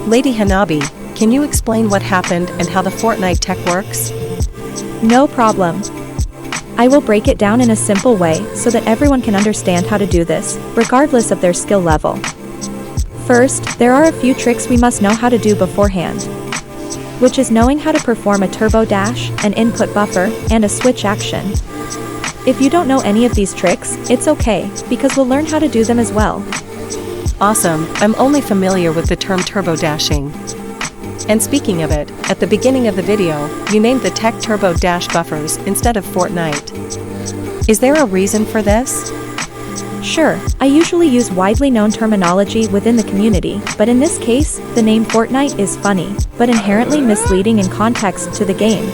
Lady Hanabi, can you explain what happened and how the Fortnite tech works? No problem. I will break it down in a simple way so that everyone can understand how to do this, regardless of their skill level. First, there are a few tricks we must know how to do beforehand, which is knowing how to perform a turbo dash, an input buffer, and a switch action. If you don't know any of these tricks, it's okay, because we'll learn how to do them as well. Awesome, I'm only familiar with the term turbo dashing. And speaking of it, at the beginning of the video, you named the tech turbo dash buffers instead of Fortnite. Is there a reason for this? Sure, I usually use widely known terminology within the community, but in this case, the name Fortnite is funny, but inherently misleading in context to the game.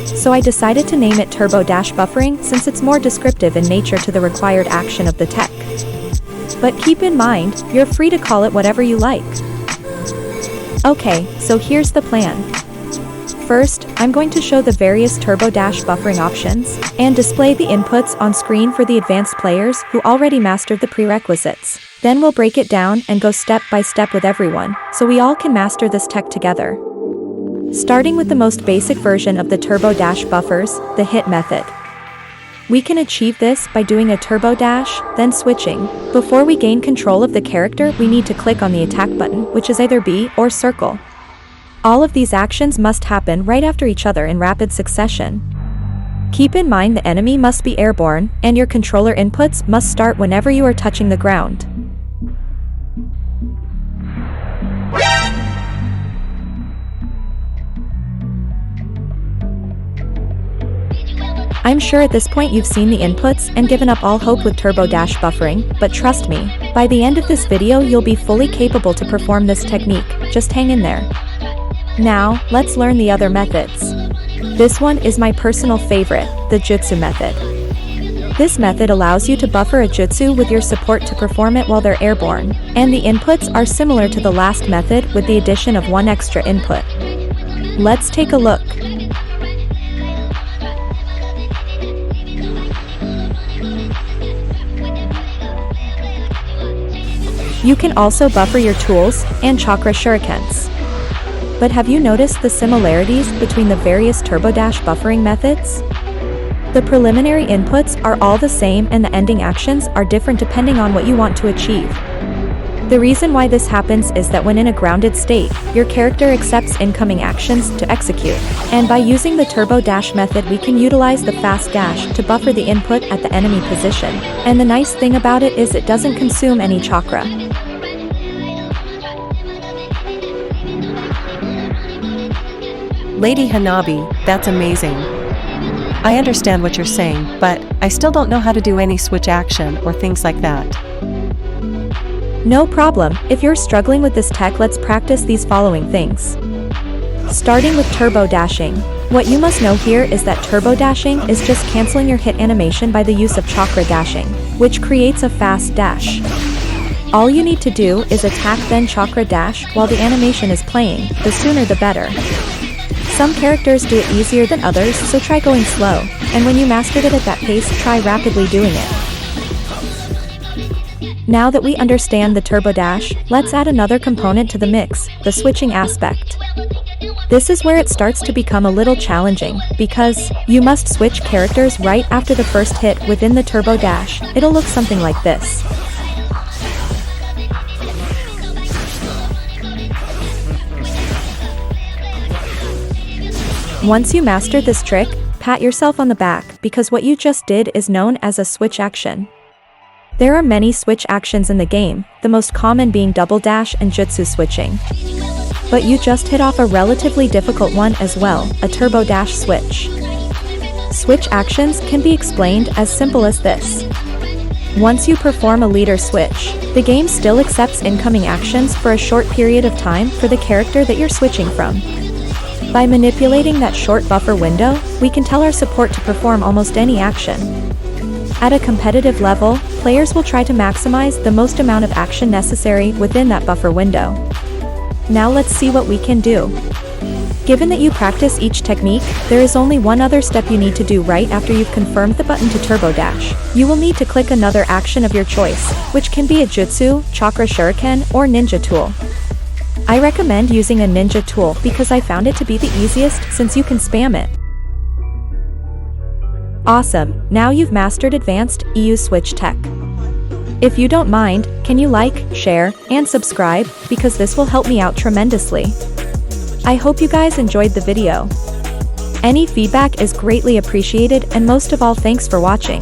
So I decided to name it turbo dash buffering since it's more descriptive in nature to the required action of the tech. But keep in mind, you're free to call it whatever you like. Okay, so here's the plan. First, I'm going to show the various turbo dash buffering options, and display the inputs on screen for the advanced players who already mastered the prerequisites. Then we'll break it down and go step by step with everyone, so we all can master this tech together. Starting with the most basic version of the turbo dash buffers, the hit method. We can achieve this by doing a turbo dash, then switching. Before we gain control of the character, we need to click on the attack button, which is either B or circle. All of these actions must happen right after each other in rapid succession. Keep in mind the enemy must be airborne, and your controller inputs must start whenever you are touching the ground. I'm sure at this point you've seen the inputs and given up all hope with turbo dash buffering, but trust me, by the end of this video you'll be fully capable to perform this technique, just hang in there. Now, let's learn the other methods. This one is my personal favorite, the jutsu method. This method allows you to buffer a jutsu with your support to perform it while they're airborne, and the inputs are similar to the last method with the addition of one extra input. Let's take a look. You can also buffer your tools and chakra shurikens. But have you noticed the similarities between the various turbo dash buffering methods? The preliminary inputs are all the same and the ending actions are different depending on what you want to achieve. The reason why this happens is that when in a grounded state, your character accepts incoming actions to execute. And by using the turbo dash method we can utilize the fast dash to buffer the input at the enemy position. And the nice thing about it is it doesn't consume any chakra. Lady Hanabi, that's amazing. I understand what you're saying, but I still don't know how to do any switch action or things like that. No problem, if you're struggling with this tech, let's practice these following things. Starting with turbo dashing. What you must know here is that turbo dashing is just canceling your hit animation by the use of chakra dashing, which creates a fast dash. All you need to do is attack then chakra dash while the animation is playing, the sooner the better. Some characters do it easier than others, so try going slow, and when you mastered it at that pace, try rapidly doing it. Now that we understand the turbo dash, let's add another component to the mix, the switching aspect. This is where it starts to become a little challenging, because you must switch characters right after the first hit within the turbo dash. It'll look something like this. Once you mastered this trick, pat yourself on the back because what you just did is known as a switch action. There are many switch actions in the game, the most common being double dash and jutsu switching. But you just hit off a relatively difficult one as well, a turbo dash switch. Switch actions can be explained as simple as this. Once you perform a leader switch, the game still accepts incoming actions for a short period of time for the character that you're switching from. By manipulating that short buffer window, we can tell our support to perform almost any action. At a competitive level, players will try to maximize the most amount of action necessary within that buffer window. Now let's see what we can do. Given that you practice each technique, there is only one other step you need to do right after you've confirmed the button to turbo dash. You will need to click another action of your choice, which can be a jutsu, chakra shuriken, or ninja tool. I recommend using a ninja tool because I found it to be the easiest since you can spam it. Awesome, now you've mastered advanced EU switch tech. If you don't mind, can you like, share, and subscribe, because this will help me out tremendously. I hope you guys enjoyed the video. Any feedback is greatly appreciated, and most of all, thanks for watching.